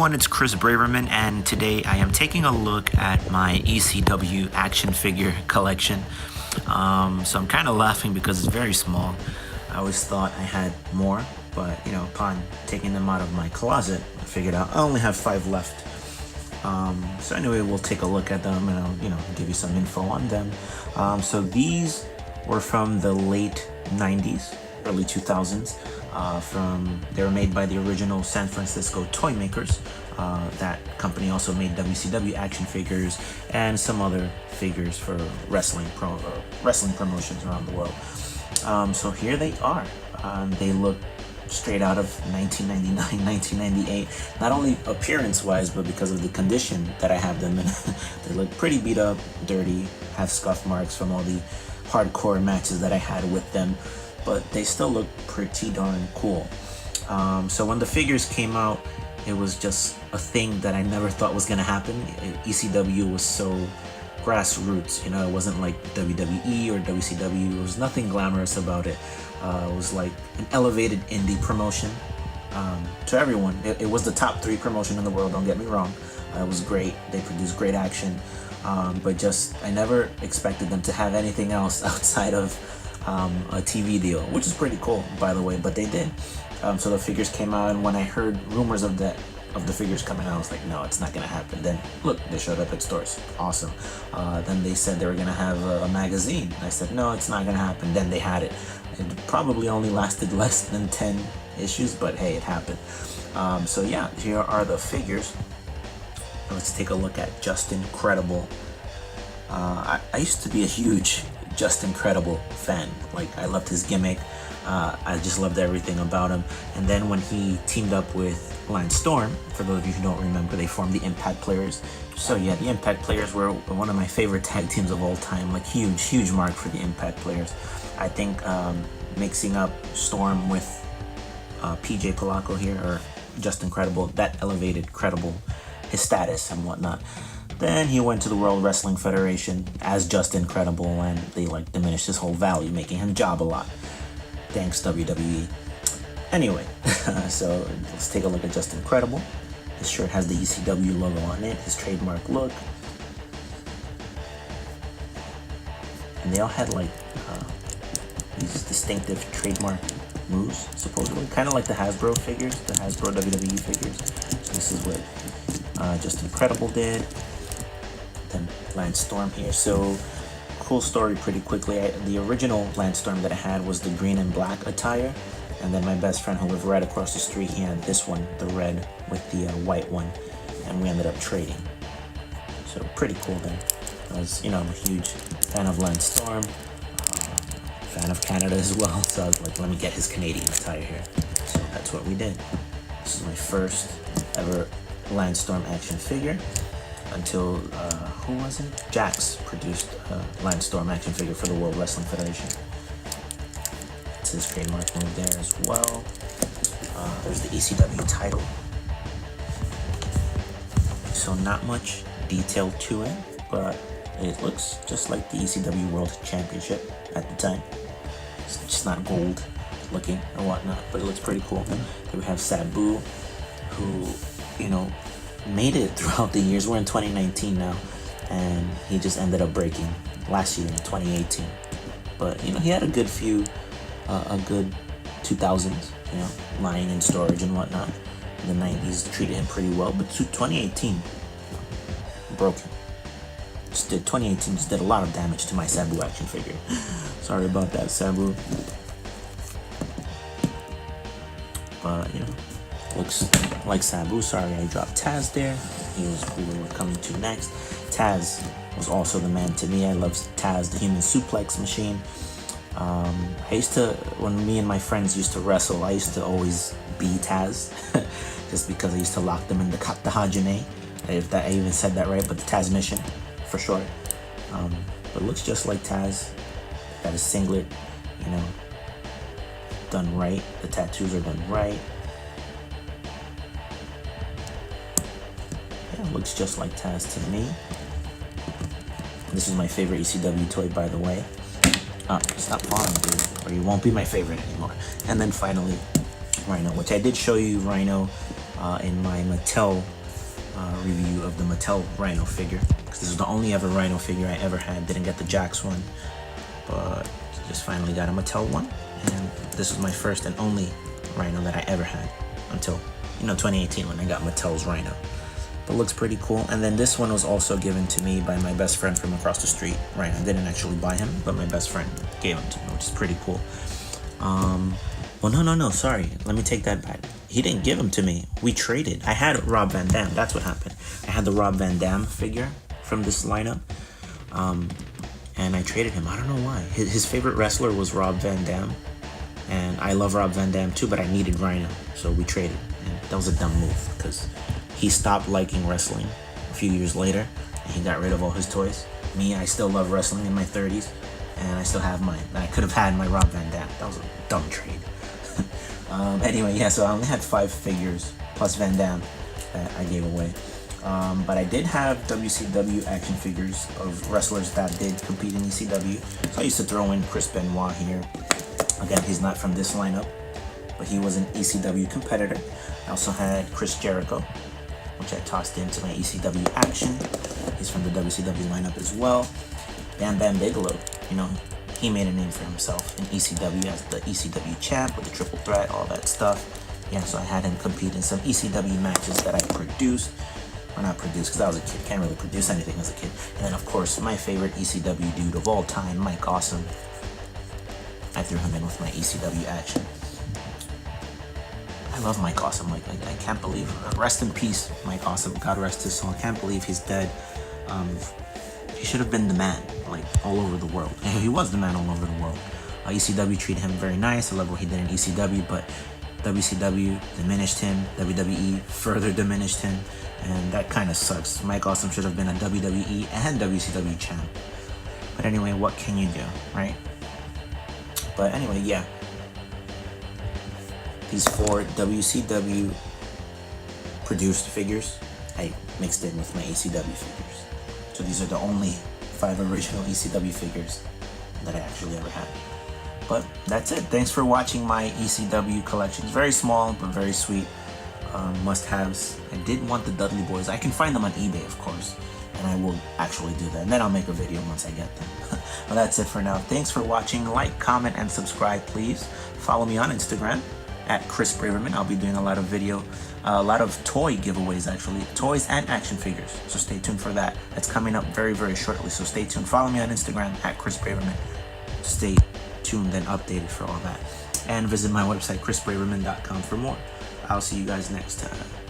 everyone, it's Chris Braverman, and today I am taking a look at my ECW action figure collection. So I'm kind of laughing because it's very small. I always thought I had more, but upon taking them out of my closet, I figured out I only have 5 left. So anyway, we'll take a look at them and I'll give you some info on them. So these were from the late 90s, early 2000s. They were made by the original San Francisco toy makers. That company also made WCW action figures and some other figures for wrestling promotions around the world. So here they are. They look straight out of 1999, 1998. Not only appearance-wise, but because of the condition that I have them in. They look pretty beat up, dirty, have scuff marks from all the hardcore matches that I had with them. But they still look pretty darn cool. So when the figures came out, it was just a thing that I never thought was gonna happen. ECW was so grassroots, it wasn't like WWE or WCW. There was nothing glamorous about it. It was like an elevated indie promotion to everyone. It was the top 3 promotion in the world, don't get me wrong. It was great. They produced great action, but just I never expected them to have anything else outside of a TV deal, which is pretty cool, by the way, but they did. So the figures came out, and when I heard rumors of the figures coming out, I was like, no, it's not gonna happen. Then look, they showed up at stores. Awesome. Then they said they were gonna have a magazine. I said, no, it's not gonna happen. Then they had it. It probably only lasted less than 10 issues, but hey, it happened. So yeah, here are the figures. Let's take a look at Just Incredible. I used to be a huge Just Incredible fan. Like, I loved his gimmick. I just loved everything about him. And then when he teamed up with Lance Storm, for those of you who don't remember, they formed the Impact Players. So yeah, the Impact Players were one of my favorite tag teams of all time. Like, huge mark for the Impact Players. I think mixing up Storm with PJ Polacco here, or Just Incredible, that elevated his status and whatnot. Then he went to the World Wrestling Federation as Just Incredible, and they diminished his whole value, making him job a lot. Thanks, WWE. Anyway, so let's take a look at Just Incredible. His shirt has the ECW logo on it, his trademark look. And they all had these distinctive trademark moves, supposedly. Kind of like the Hasbro figures, the Hasbro WWE figures. So this is what Just Incredible did. Then Lance Storm here. So cool story pretty quickly. The original Lance Storm that I had was the green and black attire, and then my best friend who lived right across the street, he had this one, the red with the white one, and we ended up trading. So pretty cool there. I was, I'm a huge fan of Lance Storm, fan of Canada as well, so I was like, let me get his Canadian attire here. So that's what we did. This is my first ever Lance Storm action figure. Until, who was it? Jax produced a Lance Storm action figure for the World Wrestling Federation. It's his trademark move there as well. There's the ECW title. So not much detail to it, but it looks just like the ECW World Championship at the time. It's just not gold looking or whatnot, but it looks pretty cool. Then we have Sabu, who, made it throughout the years. We're in 2019 now, and he just ended up breaking last year in 2018. But he had a good 2000s, lying in storage and whatnot. In the 90s treated him pretty well, but 2018 broke him. 2018 just did a lot of damage to my Sabu action figure. Sorry about that, Sabu. But looks like Sabu. Sorry, I dropped Tazz there. He was who we were coming to next. Tazz was also the man to me. I love Tazz, the human suplex machine. I used to, when me and my friends used to wrestle, I used to always be Tazz, just because I used to lock them in the Hajime, if I even said that right, but the Tazz mission, for short. But it looks just like Tazz. Got his singlet, done right. The tattoos are done right. Looks just like Tazz to me. This is my favorite ECW toy, by the way. Stop following, dude, or you won't be my favorite anymore. And then finally, Rhino, which I did show you Rhino in my Mattel review of the Mattel Rhino figure, because this is the only ever Rhino figure I ever had. Didn't get the Jax one, but just finally got a Mattel one, and this was my first and only Rhino that I ever had until 2018 when I got Mattel's Rhino. But looks pretty cool. And then this one was also given to me by my best friend from across the street. Rhino, I didn't actually buy him, but my best friend gave him to me, which is pretty cool. Well, no, sorry. Let me take that back. He didn't give him to me. We traded. I had Rob Van Dam. That's what happened. I had the Rob Van Dam figure from this lineup. And I traded him. I don't know why. His favorite wrestler was Rob Van Dam. And I love Rob Van Dam too, but I needed Rhino. So we traded. And that was a dumb move because he stopped liking wrestling a few years later. And he got rid of all his toys. Me, I still love wrestling in my 30s. And I still have mine. I could have had my Rob Van Dam. That was a dumb trade. Anyway, yeah, so I only had 5 figures plus Van Dam that I gave away. But I did have WCW action figures of wrestlers that did compete in ECW. So I used to throw in Chris Benoit here. Again, he's not from this lineup, but he was an ECW competitor. I also had Chris Jericho, which I tossed into my ECW action. He's from the WCW lineup as well. Bam Bam Bigelow, he made a name for himself in ECW as the ECW champ with the triple threat, all that stuff. Yeah, so I had him compete in some ECW matches that I produced. Or not produced, because I was a kid. Can't really produce anything as a kid. And then, of course, my favorite ECW dude of all time, Mike Awesome. I threw him in with my ECW action. I love Mike Awesome. Like, I can't believe... rest in peace, Mike Awesome. God rest his soul. I can't believe he's dead. He should have been the man, like, all over the world. And he was the man all over the world. ECW treated him very nice. I love what he did in ECW, but WCW diminished him. WWE further diminished him. And that kind of sucks. Mike Awesome should have been a WWE and WCW champ. But anyway, what can you do, right? But anyway, yeah. These 4 WCW produced figures, I mixed in with my ECW figures. So these are the only 5 original ECW figures that I actually ever had. But that's it. Thanks for watching my ECW collection. It's very small, but very sweet. Must-haves. I did want the Dudley Boys. I can find them on eBay, of course. And I will actually do that. And then I'll make a video once I get them. Well, that's it for now. Thanks for watching. Like, comment, and subscribe, please. Follow me on Instagram at Chris Braverman. I'll be doing a lot of toy giveaways, actually. Toys and action figures. So stay tuned for that. That's coming up very, very shortly. So stay tuned. Follow me on Instagram at Chris Braverman. Stay tuned and updated for all that. And visit my website, chrisbraverman.com, for more. I'll see you guys next time.